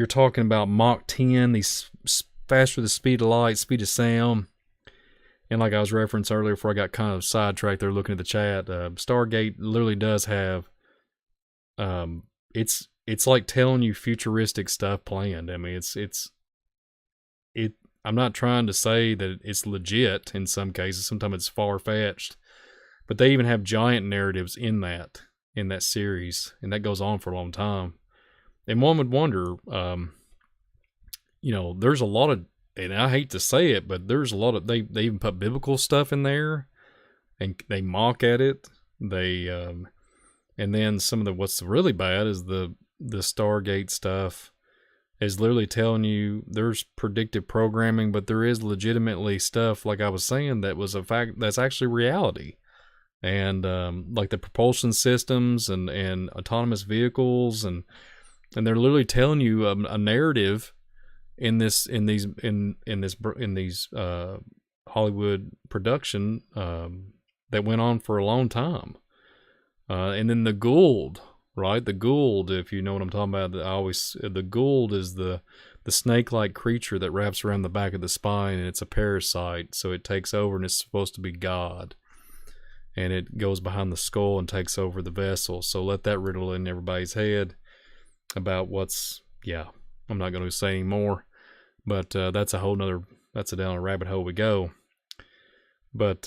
talking about Mach 10, these faster the speed of light, speed of sound, And like I was referenced earlier before I got kind of sidetracked there looking at the chat, Stargate literally does have, it's like telling you futuristic stuff planned. I mean, I'm not trying to say that it's legit in some cases. Sometimes it's far-fetched. But they even have giant narratives in that series. And that goes on for a long time. And one would wonder, there's a lot of, and I hate to say it, but there's a lot of, they even put biblical stuff in there. And they mock at it. And then some of the, what's really bad is the Stargate stuff is literally telling you there's predictive programming, but there is legitimately stuff, like I was saying, that was a fact, that's actually reality. And like the propulsion systems and autonomous vehicles, and they're literally telling you a narrative in these Hollywood production that went on for a long time. And then the Gould, right? The Gould, if you know what I'm talking about, the Gould is the snake-like creature that wraps around the back of the spine, and it's a parasite, so it takes over, and it's supposed to be God. And it goes behind the skull and takes over the vessel. So let that riddle in everybody's head about I'm not going to say any more, but that's a whole nother, that's down a rabbit hole we go. But,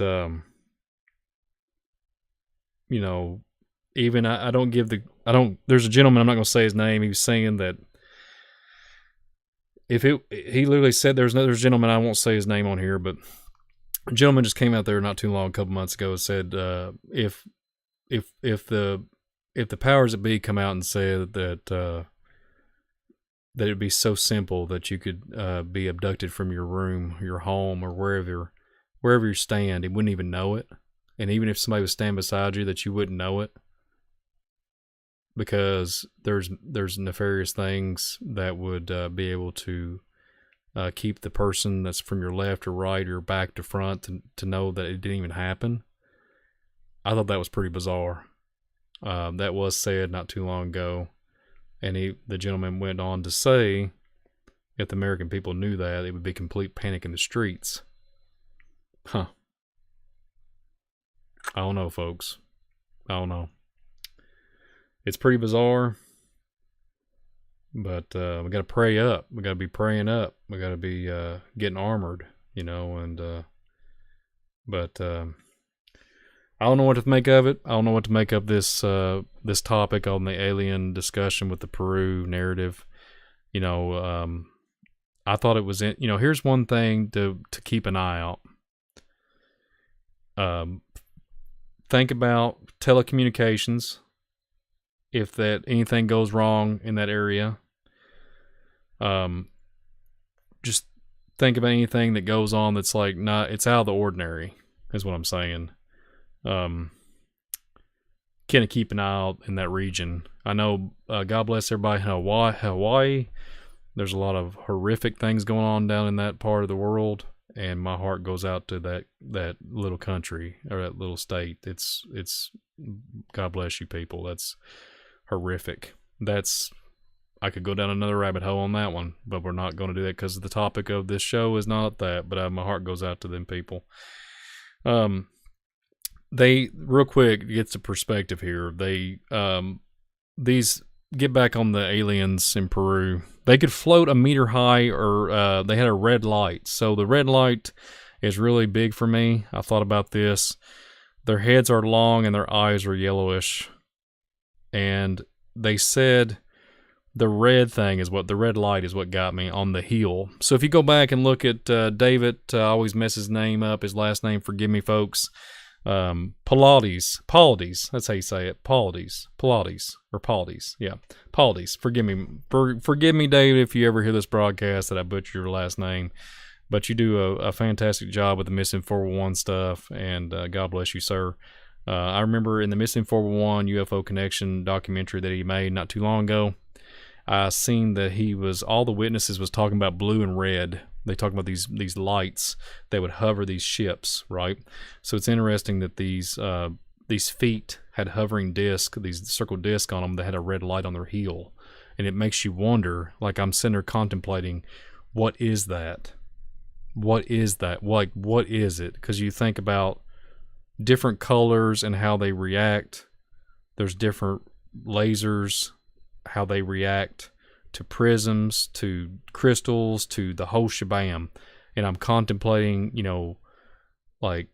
even there's a gentleman, I'm not going to say his name, he was saying that he literally said, there's a gentleman, I won't say his name on here, but a gentleman just came out there not too long, a couple months ago, and said, if the powers that be come out and said that it'd be so simple that you could be abducted from your room, your home, or wherever you stand, you wouldn't even know it. And even if somebody was standing beside you, that you wouldn't know it, because there's nefarious things that would be able to keep the person that's from your left or right or back to front to know that it didn't even happen. I thought that was pretty bizarre. That was said not too long ago, and the gentleman went on to say, if the American people knew that, it would be complete panic in the streets. Huh. I don't know, folks. I don't know. It's pretty bizarre. But we got to pray up. We got to be praying up. We got to be getting armored, but I don't know what to make of it. I don't know what to make of this topic on the alien discussion with the Peru narrative. I thought it was here's one thing to keep an eye out. Think about telecommunications. If anything goes wrong in that area, just think about anything that goes on that's like it's out of the ordinary, is what I'm saying. Kind of keep an eye out in that region. I know, God bless everybody in Hawaii. There's a lot of horrific things going on down in that part of the world, and my heart goes out to that little country, or that little state. It's God bless you people. That's horrific. I could go down another rabbit hole on that one, but we're not going to do that because the topic of this show is not that. But my heart goes out to them people. They, real quick, gets the perspective here. These get back on the aliens in Peru. They could float a meter high, or they had a red light. So the red light is really big for me. I thought about this. Their heads are long and their eyes are yellowish. And they said the red light is what got me on the heel. So if you go back and look at David, I always mess his name up, his last name, forgive me folks. Paulides, that's how you say it. Paulides, yeah, Paulides. Forgive me, David, if you ever hear this broadcast that I butcher your last name, but you do a fantastic job with the Missing 411 stuff, and God bless you, sir. I remember in the Missing 411 UFO Connection documentary that he made not too long ago, I seen that all the witnesses was talking about blue and red. They talk about these lights that would hover these ships, right? So it's interesting that these feet had hovering disc, these circle disc on them that had a red light on their heel, and it makes you wonder. Like, I'm sitting there contemplating, what is that? what is that? Like, what is it? Because you think about different colors and how they react. There's different lasers, how they react to prisms, to crystals, to the whole shebang. And I'm contemplating, like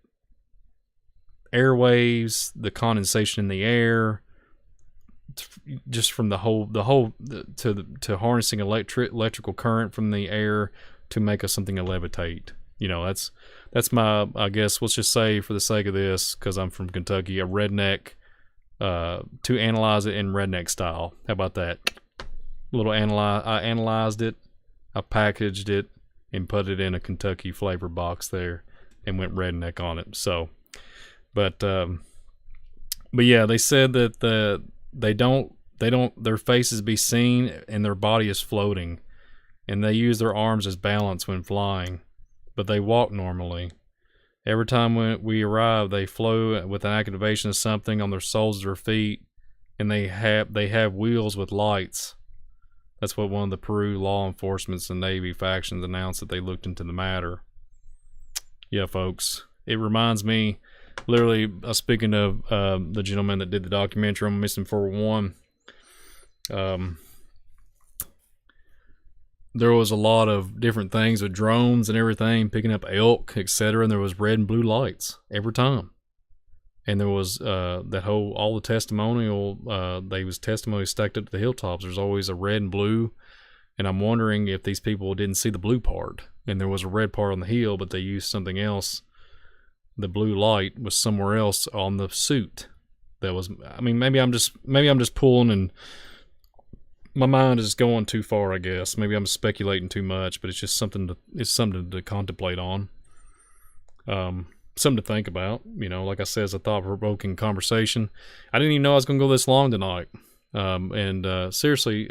airwaves, the condensation in the air, just from to harnessing electrical current from the air to make us something to levitate. That's my, I guess, let's just say for the sake of this, because I'm from Kentucky, a redneck, to analyze it in redneck style. How about that? I analyzed it, I packaged it, and put it in a Kentucky flavor box there, and went redneck on it. So, but yeah, they said that they don't their faces be seen and their body is floating, and they use their arms as balance when flying, but they walk normally. Every time when we arrive, they flow with an activation of something on their soles of their feet, and they have wheels with lights. That's what one of the Peru law enforcements and Navy factions announced, that they looked into the matter. Yeah, folks. It reminds me, literally, speaking of the gentleman that did the documentary on Missing 411, there was a lot of different things with drones and everything, picking up elk, etc., and there was red and blue lights every time. And there was all the testimonial, they was testimony stacked up to the hilltops. There's always a red and blue, and I'm wondering if these people didn't see the blue part, and there was a red part on the hill, but they used something else. The blue light was somewhere else on the suit. That was, I mean, maybe I'm just pulling, and my mind is going too far, I guess. Maybe I'm speculating too much, but it's just something to contemplate on. Something to think about, like I said, it's a thought-provoking conversation. I didn't even know I was going to go this long tonight. Seriously,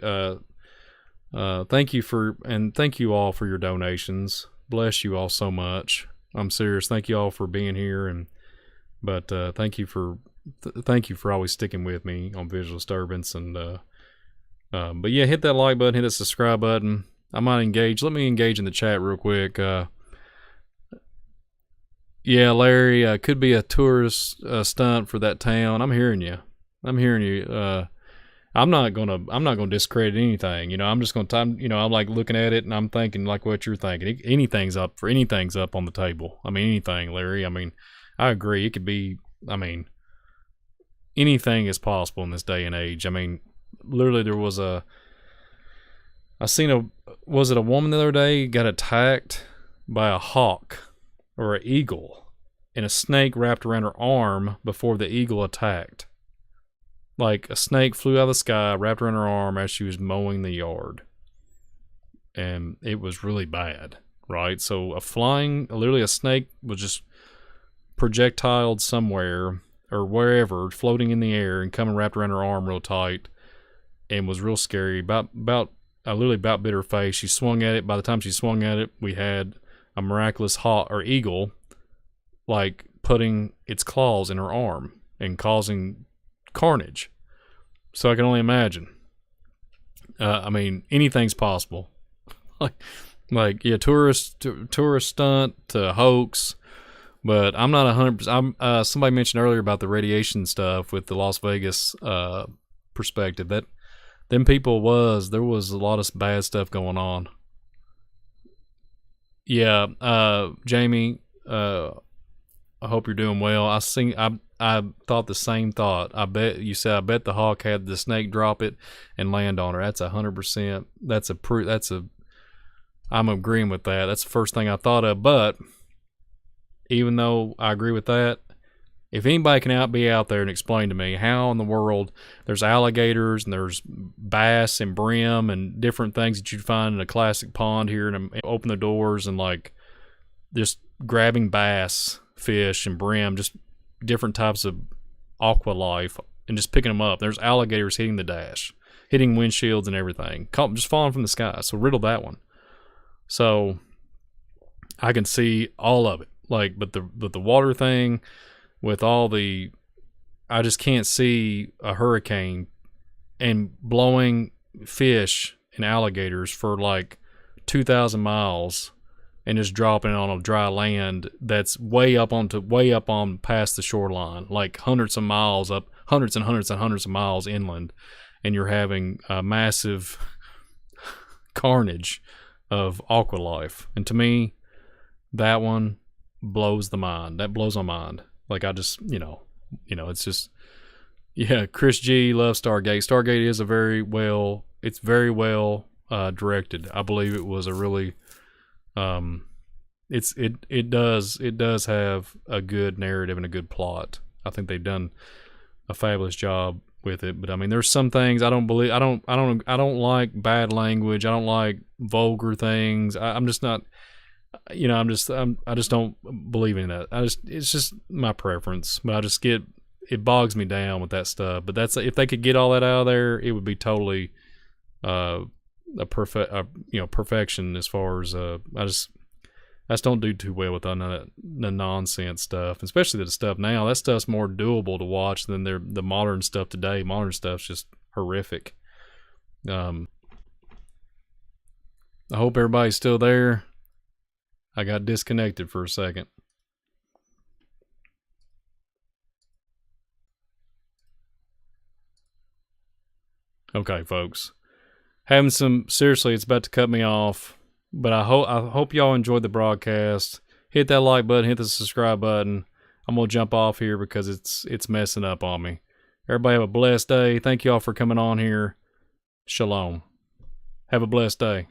thank you all for your donations. Bless you all so much. I'm serious. Thank you all for being here, but thank you for always sticking with me on Visual Disturbance. And but yeah, hit that like button, hit that subscribe button. I might engage. Let me engage in the chat real quick. Yeah, Larry, could be a tourist stunt for that town. I'm hearing you. I'm not gonna discredit anything. I'm just gonna I'm like looking at it and I'm thinking like what you're thinking. Anything's up on the table. I mean, anything, Larry. I mean, I agree. It could be. I mean, anything is possible in this day and age. I mean, literally, there was was it a woman the other day got attacked by a hawk or an eagle, and a snake wrapped around her arm before the eagle attacked. Like a snake flew out of the sky, wrapped around her arm as she was mowing the yard. And it was really bad, right? So literally a snake was just projectiled somewhere or wherever, floating in the air and coming wrapped around her arm real tight, and was real scary. Literally about bit her face. She swung at it. By the time she swung at it, we had a miraculous hawk or eagle, like putting its claws in her arm and causing carnage. So I can only imagine. I mean, anything's possible. like yeah, tourist stunt to hoax. But I'm not 100%. Somebody mentioned earlier about the radiation stuff with the Las Vegas perspective. That them people there was a lot of bad stuff going on. Yeah, Jamie, I hope you're doing well. I thought the same thought. I bet the hawk had the snake drop it and land on her. That's 100%. I'm agreeing with that. That's the first thing I thought of. But even though I agree with that, if anybody can be out there and explain to me how in the world there's alligators and there's bass and brim and different things that you'd find in a classic pond here, and open the doors and like just grabbing bass, fish, and brim, just different types of aqua life, and just picking them up. There's alligators hitting the dash, hitting windshields and everything, just falling from the sky. So riddle that one. So I can see all of it. Like, but the water thing with all the, I just can't see a hurricane and blowing fish and alligators for like 2,000 miles and just dropping it on a dry land that's way up on past the shoreline, like hundreds and hundreds of miles inland, and you're having a massive carnage of aqua life. And to me, that one blows the mind. That blows my mind. Like, I just, it's just, yeah, Chris G loves Stargate. Stargate is very well directed. I believe it was a really, it does have a good narrative and a good plot. I think they've done a fabulous job with it. But I mean, there's some things I don't like bad language. I don't like vulgar things. I'm just not, I just don't believe in that. It's just my preference. But it bogs me down with that stuff. But if they could get all that out of there, it would be totally perfection. As far as I just don't do too well with the nonsense stuff, especially the stuff now. That stuff's more doable to watch than the modern stuff today. Modern stuff's just horrific. I hope everybody's still there. I got disconnected for a second. Okay, folks. Seriously, it's about to cut me off. But I hope y'all enjoyed the broadcast. Hit that like button, hit the subscribe button. I'm gonna jump off here because it's messing up on me. Everybody have a blessed day. Thank y'all for coming on here. Shalom. Have a blessed day.